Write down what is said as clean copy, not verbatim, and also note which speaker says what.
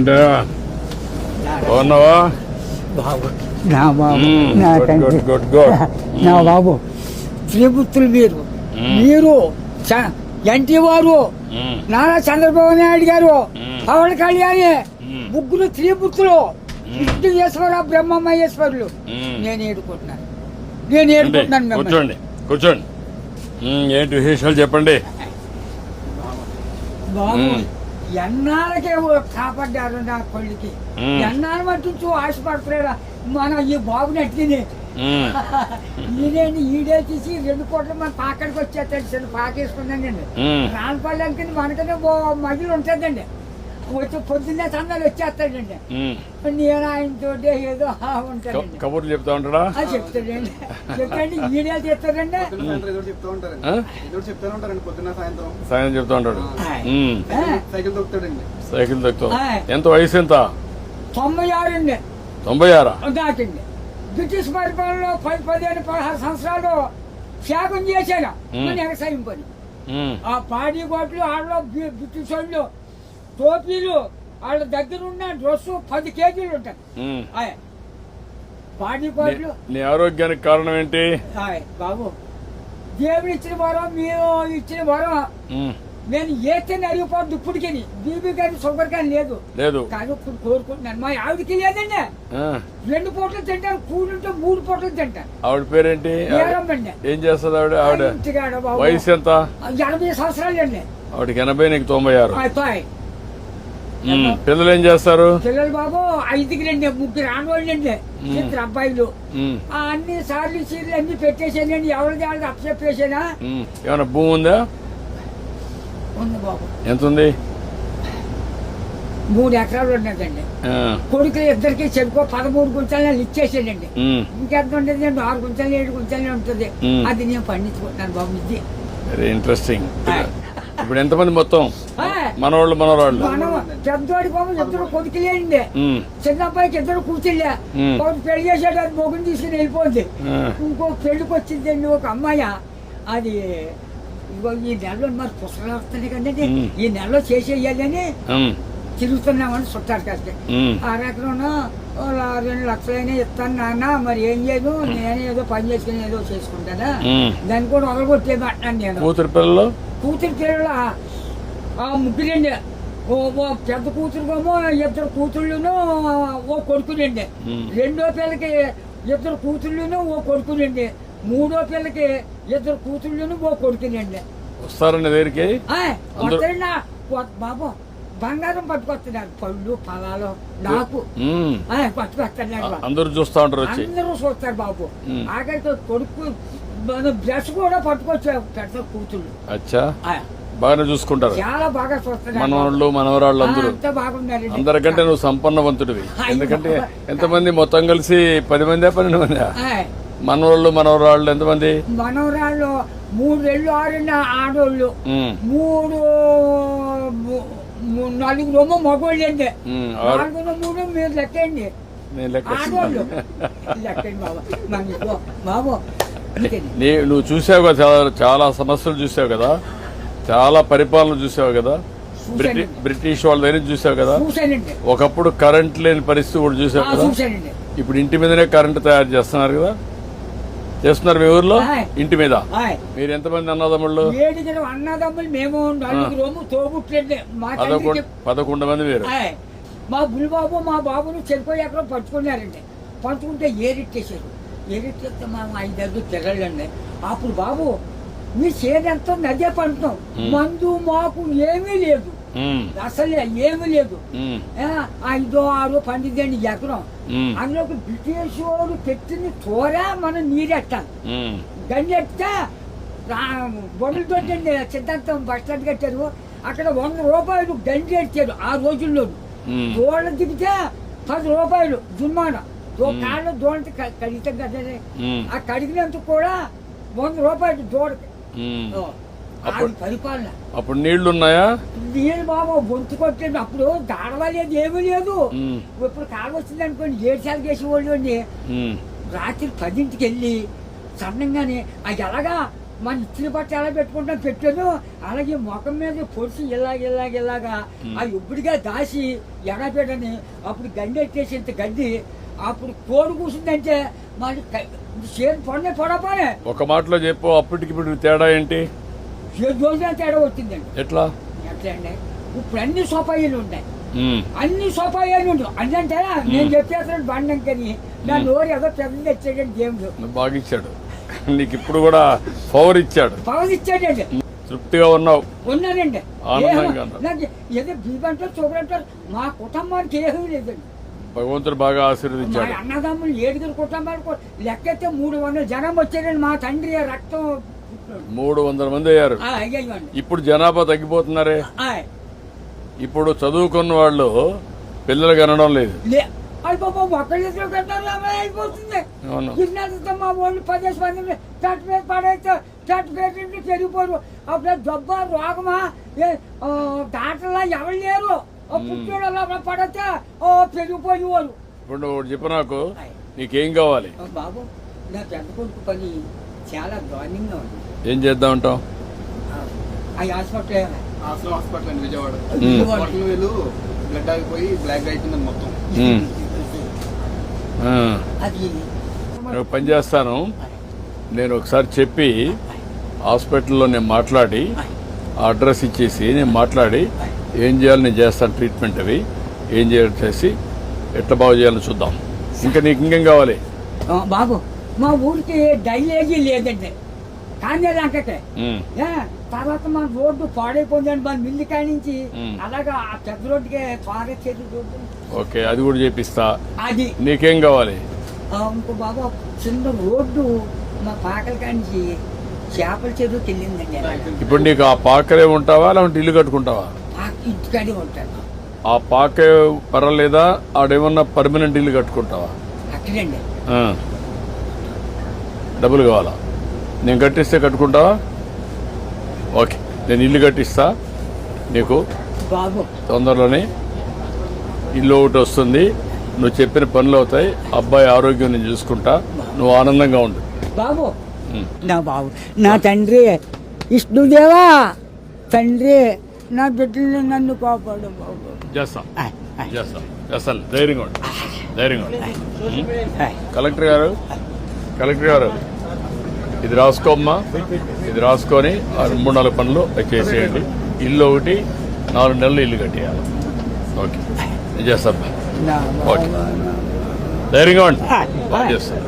Speaker 1: ఏంటో బాగున్నావా?
Speaker 2: బాబు నా బాబు
Speaker 1: మ్మ్.
Speaker 2: నా
Speaker 1: గుడ్,
Speaker 2: తండ్రి
Speaker 1: గుడ్, గుడ్, గుడ్.
Speaker 2: నా బాబు త్రిపుత్రులు మీరు ఎన్టీ వారు
Speaker 1: మ్మ్.
Speaker 2: నారా చంద్రబాబు నాయుడు గారు
Speaker 1: మ్మ్.
Speaker 2: పవన్ కళ్యాణ్
Speaker 1: మ్మ్.
Speaker 2: ముగ్గురు త్రిపుత్రులు విష్ణుయేశ్వర బ్రహ్మమహేశ్వరులు
Speaker 1: మ్మ్.
Speaker 2: నేను ఏడుకుంటున్నాను
Speaker 1: రండి,
Speaker 2: మిమ్మల్ని.
Speaker 1: కూర్చోండి కూర్చోండి. ఏంటి విశేషాలు చెప్పండి.
Speaker 2: బాబు
Speaker 1: మ్మ్.
Speaker 2: ఎన్నాళ్ళకే కాపాడ్డారు నా కొడుకి
Speaker 1: మ్మ్.
Speaker 2: ఎన్నాళ్ళు మట్టించు ఆశపడుతున్నారా మనం ఈ బాబుని అట్టిని
Speaker 1: మ్మ్.
Speaker 2: ఈడే తీసి 2 కోట్ల మన పాకడికి వచ్చేస్తాడు పాకేసుకున్నానండి
Speaker 1: మ్మ్.
Speaker 2: రాన్పల్లెకి మనకనే మగిలి ఉంటుందండి వచ్చి పొద్దున్నే సందాలు వచ్చేస్తాడండి
Speaker 1: మ్మ్.
Speaker 2: నేను ఆయనతో ఏదో ఉంటానండి
Speaker 1: కబుర్లు చెప్తా ఉంటాడా?
Speaker 2: చెప్తాడండి చెప్తాండి ఈడే చేస్తాడండి
Speaker 1: ఆ? సాయం చెప్తా ఉంటాడు. మ్మ్.
Speaker 3: సైకిల్ దొక్కుతాడండి.
Speaker 1: సైకిల్ తక్కువ.
Speaker 2: ఆ.
Speaker 1: ఎంత వయసు ఎంత?
Speaker 2: 96 అండి
Speaker 1: 96.
Speaker 2: దాటింది బ్రిటిష్ పరిపాలనలో 15-16 సంవత్సరాలు త్యాగం చేశాను మన వ్యవసాయం పని
Speaker 1: మ్మ్.
Speaker 2: ఆ పాడి గోట్లు ఆడలో బ్రిటిష్ వాళ్ళు టోపీలు వాళ్ళ దగ్గర ఉన్న డ్రెస్సు 10 కేజీలు ఉంటాయి
Speaker 1: మ్మ్.
Speaker 2: ఆయ్ పాడి గోట్లు
Speaker 1: నీ ఆరోగ్యానికి కారణం ఏంటి?
Speaker 2: ఆయ్ బాబు దేవుడు ఇచ్చిన వరం మీరు ఇచ్చిన వరం
Speaker 1: మ్మ్.
Speaker 2: నేను ఏతేనే అరిగిపోద్దు ఇప్పటికి బీపీ కానీ షుగర్ కానీ లేదు
Speaker 1: లేదు.
Speaker 2: కానీ ఇప్పుడు కోరుకుంటున్నాను మా ఆవిడకి లేదండి
Speaker 1: ఆ.
Speaker 2: 2 పూటలు తింటాను కూడుంటే 3 పూటలు తింటాను
Speaker 1: ఆవిడ పేరేంటి?
Speaker 2: ఏరమ్మండి
Speaker 1: ఏం చేస్తుంది ఆవిడ? ఆవిడ
Speaker 2: ఇంటికాడ బాబు
Speaker 1: వయసు ఎంత?
Speaker 2: 80 సంవత్సరాలు అండి
Speaker 1: ఆవిడకి 80, నీకు 96.
Speaker 2: అయిపోయి
Speaker 1: పిల్లలు ఏం చేస్తారు?
Speaker 2: పిల్లలు బాబు 5కి 3 ఆడవాళ్ళండి 2 అబ్బాయిలు
Speaker 1: మ్మ్.
Speaker 2: అన్ని సార్లు సీర్లు అన్ని పెట్టేసానండి ఎవరిది వాళ్ళది అప్పచెప్పేసానా
Speaker 1: మ్మ్. ఏమైనా భూమి ఉందా?
Speaker 2: ఉంది బాబు
Speaker 1: ఎంత ఉంది?
Speaker 2: 3 ఎకరాలు ఉన్నదండి
Speaker 1: ఆ.
Speaker 2: కొడుకులు ఇద్దరికి చెరుకో 13 గుంటలు ఇచ్చేసానండి
Speaker 1: మ్మ్.
Speaker 2: ఇంకెంత ఉంటుంది 6 గుంటలు 7 గుంటలు ఉంటుంది
Speaker 1: మ్మ్.
Speaker 2: అది నేను పండించుకుంటున్నాను బాబు ఇది
Speaker 1: వెరీ ఇంట్రెస్టింగ్. ఇప్పుడు ఎంతమంది మొత్తం?
Speaker 2: ఆ.
Speaker 1: మనవాళ్ళు మనవరాళ్ళు?
Speaker 2: మనం పెద్దోడి బాబు 2 కొడుకులేండి
Speaker 1: మ్మ్.
Speaker 2: చిన్న అబ్బాయికి 2 కూతుళ్ళే
Speaker 1: మ్మ్.
Speaker 2: ఒకటి పెళ్లి చేసాడు అది మొగుని తీసుకుని వెళ్ళిపోద్ది
Speaker 1: ఆ.
Speaker 2: ఇంకో పెళ్లికి వచ్చిందండి ఒక అమ్మాయి అది ఇగో ఈ నెలలో మరి పుస్తకాలు వస్తున్నాయి కదండి
Speaker 1: మ్మ్.
Speaker 2: ఈ నెలలో చేసేయాలని
Speaker 1: మ్మ్.
Speaker 2: తిరుగుతున్నామని చుట్టారు కాస్త
Speaker 1: మ్మ్.
Speaker 2: 6 ఎకరం 2 లక్షలైనా ఇస్తాను నాన్న మరి ఏం చేయదు నేను ఏదో పని చేసుకుని ఏదో చేసుకుంటానా
Speaker 1: మ్మ్.
Speaker 2: దాన్ని కూడా వదలగొట్టేది అంటున్నాను నేను
Speaker 1: కూతురు పిల్లలు?
Speaker 2: కూతురు పిల్లల ముగ్గురండి ఓ పెద్ద కూతురుకేమో 2 కూతుళ్ళును ఓ కొడుకునండి
Speaker 1: మ్మ్.
Speaker 2: రెండో పిల్లకి 2 కూతుళ్ళును ఓ కొడుకునండి మూడో పిల్లకి 2 కూతుళ్ళును ఓ కొడుకునండి
Speaker 1: వస్తారండి దగ్గరికి?
Speaker 2: వస్తారన్నా బాబు బంగారం పట్టుకొస్తున్నారు పళ్ళు ఫలాలు నాకు
Speaker 1: మ్మ్.
Speaker 2: పట్టుకొస్తున్నారు
Speaker 1: అందరూ చూస్తా ఉంటారు వచ్చి.
Speaker 2: అందరూ చూస్తారు బాబు
Speaker 1: మ్మ్.
Speaker 2: ఆఖరికి కొడుకు బ్రష్ కూడా పట్టుకొచ్చారు పెద్ద కూతుళ్ళు
Speaker 1: అచ్చా, బాగానే చూసుకుంటారు.
Speaker 2: చాలా బాగా చూస్తున్నారు
Speaker 1: మనవాళ్ళు మనవరాళ్ళు అందరూ.
Speaker 2: అంతా బాగున్నారండి
Speaker 1: అందరికంటే నువ్వు సంపన్నవంతుడివి. ఎందుకంటే ఎంతమంది మొత్తం కలిసి 10 మంది 12 మంది?
Speaker 2: ఆయ్.
Speaker 1: మనవాళ్ళు మనవరాళ్ళు ఎంతమంది?
Speaker 2: మనవరాళ్ళు 3 రెళ్ళు 6 ఆడోళ్ళు
Speaker 1: మ్మ్.
Speaker 2: 4 మగోళ్ళు అండి
Speaker 1: మ్మ్.
Speaker 2: 4 3 మీరు లెక్కండి
Speaker 1: నేను లెక్క
Speaker 2: ఆడోళ్ళు లెక్కండి బాబు మనకు బాబు ఇంకేంటి?
Speaker 1: నువ్వు చూసావు కదా, చాలా చాలా సమస్యలు చూసావు కదా, చాలా పరిపాలన చూసావు కదా, బ్రిటిష్ వాళ్ళ దగ్గర చూసావు కదా.
Speaker 2: చూశానండి
Speaker 1: ఒకప్పుడు కరెంట్ లేని పరిస్థితి కూడా చూసావు కదా.
Speaker 2: చూశానండి
Speaker 1: ఇప్పుడు ఇంటి మీదనే కరెంట్ తయారు చేస్తున్నారు కదా, చేస్తున్నారు మీ ఊర్లో
Speaker 2: ఆయ్.
Speaker 1: ఇంటి మీద.
Speaker 2: ఆయ్.
Speaker 1: మీరు ఎంతమంది అన్నదమ్ముళ్ళు?
Speaker 2: 7 అన్నదమ్ములు మేము 4 తోబుట్లండి మా తండ్రికి
Speaker 1: 11 మంది మీరు.
Speaker 2: ఆయ్. మా బుల్బాబు మా బాబును చెరిపోయి ఎక్కడో పట్టుకున్నారండి పట్టుకుంటే ఏరిట్టేశారు ఏరిట్టేస్తే మా 5 పిల్లలండి అప్పుడు బాబు మీ చేదంతా నదే పంటున్నాం మందు మాకు ఏమీ లేదు
Speaker 1: మ్మ్.
Speaker 2: అసలు ఏమీ లేదు
Speaker 1: మ్మ్.
Speaker 2: 5 6 12 ఎకరం
Speaker 1: మ్మ్.
Speaker 2: అందులోకి బ్రిటిష్ వాడు పెట్టిన తోరా మనం నీరెట్టాలి
Speaker 1: మ్మ్.
Speaker 2: గండి ఎట్టితే బొమ్మలు తోటండి సిద్ధాంతం బస్ స్టాండ్ కట్టారు అక్కడ 100 రూపాయలు గండి ఎట్టారు ఆ రోజుల్లో
Speaker 1: మ్మ్.
Speaker 2: దోళ్ళ దిగితే 10 రూపాయలు జుమ్మాన కాళ్ళు దోళ్ళకి కడిగితే కదా
Speaker 1: మ్మ్.
Speaker 2: ఆ కడిగినందుకు కూడా 100 రూపాయలు దోడకి
Speaker 1: మ్మ్.
Speaker 2: అది పరిపాలన
Speaker 1: అప్పుడు నీళ్లు ఉన్నాయా?
Speaker 2: నీళ్ళు బాబు గొంతు కొట్టేది అప్పుడు దాడవలేదు ఏమీ లేదు
Speaker 1: మ్మ్.
Speaker 2: ఇప్పుడు కాలు వచ్చింది అనుకోండి 7 సార్లు చేసేవాళ్ళు అండి
Speaker 1: మ్మ్.
Speaker 2: రాత్రి 10ంటికి వెళ్ళి సన్నంగానే అది ఎలాగా మన ఇచ్చిన బట్ట ఎలా పెట్టుకుంటాం పెట్టాను, అలాగే ముఖం మీద పొడిచి ఇలాగా ఆ ఇప్పుడుగా దాసి ఎడపెట్టని అప్పుడు గండి ఎట్టేసి ఇంత గడ్డి అప్పుడు కోడి కూర్చుందంటే మరి చేను పొడనే పొడపోనే.
Speaker 1: ఒక మాటలో చెప్పు, అప్పటికి ఇప్పుడు తేడా ఏంటి?
Speaker 2: రోజున తేడా వచ్చిందండి.
Speaker 1: ఎట్లా
Speaker 2: అండి ఇప్పుడు అన్ని సోపాయిలు ఉన్నాయి, అన్ని సోపాయిలు ఉంటాయి. అంటే నేను చెప్పేస్తాను బండంకని నా నోరు ఏదో పెద్ద తెచ్చాడండి దేవుడు.
Speaker 1: బాగా ఇచ్చాడు నీకు, ఇప్పుడు కూడా పవర్ ఇచ్చాడు.
Speaker 2: ఇచ్చాడండి.
Speaker 1: తృప్తిగా ఉన్నావు?
Speaker 2: ఉన్నానండి.
Speaker 1: ఆనందంగా
Speaker 2: నాకు ఏదో బీబంటారు చూడంటారు, మా కుటుంబానికి ఏమీ లేదండి.
Speaker 1: భగవంతుడు బాగా ఆశీర్వదించాడు.
Speaker 2: అన్నదమ్ములు 7 కుటుంబాలు లెక్కైతే 300 జనం వచ్చారండి. మా తండ్రి రక్తం
Speaker 1: 300 మంది అయ్యారు. ఇప్పుడు జనాభా తగ్గిపోతున్నారే. ఇప్పుడు చదువుకున్న వాళ్ళు పిల్లలు కనడం లేదు.
Speaker 2: అయిపోతుంది. మా వాళ్ళు 10 మంది చట్టు మీద పడేస్తే చట్టు పేరు పెరిగిపోరు. అప్పుడు జబ్బా రోగమా డాక్టర్లా ఎవరు లేరు. పుట్టిన పడితే పెరిగిపోయేవారు.
Speaker 1: ఇప్పుడు ఒకటి చెప్పు నాకు, నీకేం కావాలి?
Speaker 2: బాబు నా పెద్ద కొడుకు పని చాలా దారుణంగా ఉంది.
Speaker 1: ఏం చేద్దాం అంటావు?
Speaker 3: హాస్పిటల్ అండి విజయవాడ. బ్లడ్ ఆగిపోయి బ్లాక్ అయిపోయింది మొత్తం.
Speaker 1: నేను పని చేస్తాను, నేను ఒకసారి చెప్పి హాస్పిటల్లో నేను మాట్లాడి అడ్రస్ ఇచ్చేసి నేను మాట్లాడి ఏం చేయాలి నేను చేస్తాను. ట్రీట్మెంట్ అవి ఏం చేయాలి చేసి ఎట్లా బాగు చేయాలో చూద్దాం. ఇంకా నీకు ఇంకేం కావాలి?
Speaker 2: బాబు మా ఊరికి డైలేజీ లేదండి, కానీ అంకటే తర్వాత మన రోడ్డు పాడైపోయిందండి. మన మిల్లి కాడి నుంచి అలాగా ఆ పెద్ద రోడ్డుకి పారేసేది రోడ్డు.
Speaker 1: ఓకే, అది కూడా చేపిస్తా.
Speaker 2: అది
Speaker 1: నీకేం కావాలి?
Speaker 2: ఇంకో బాబు చిన్న రోడ్డు మా పాకల కాడి నుంచి చేపల చెరువుకి వెళ్ళిందండి.
Speaker 1: ఇప్పుడు నీకు ఆ పాకలే ఉంటావా లేకుంటే ఇల్లు కట్టుకుంటావా?
Speaker 2: ఇంటికాడే ఉంటాను.
Speaker 1: ఆ పాకే పర్వాలేదా? ఆడేమన్నా పర్మనెంట్ ఇల్లు కట్టుకుంటావా?
Speaker 2: అక్కడండి.
Speaker 1: డబ్బులు కావాలా? నేను కట్టిస్తే కట్టుకుంటావా? ఓకే, నేను ఇల్లు కట్టిస్తా నీకు.
Speaker 2: బాబు
Speaker 1: తొందరలోనే ఇల్లు ఒకటి వస్తుంది, నువ్వు చెప్పిన పనులు అవుతాయి, అబ్బాయి ఆరోగ్యం నేను చూసుకుంటా, నువ్వు ఆనందంగా ఉండు.
Speaker 2: బాబు నా బాబు నా తండ్రి విష్ణుదేవా, తండ్రి నా బిడ్డల్ని నన్ను కాపాడు బాబు.
Speaker 1: చేస్తాను. ధైర్యంగా ఉండు. కలెక్టర్ గారు ఇది రాసుకోమ్మా, ఇది రాసుకొని 3-4 పనులు చేసేయండి. ఇల్లు ఒకటి 4 నెలలు ఇల్లు కట్టేయాలి. ఓకే, నేను చేస్తాను. ఓకే, ధైర్యంగా ఉండి చేస్తాను.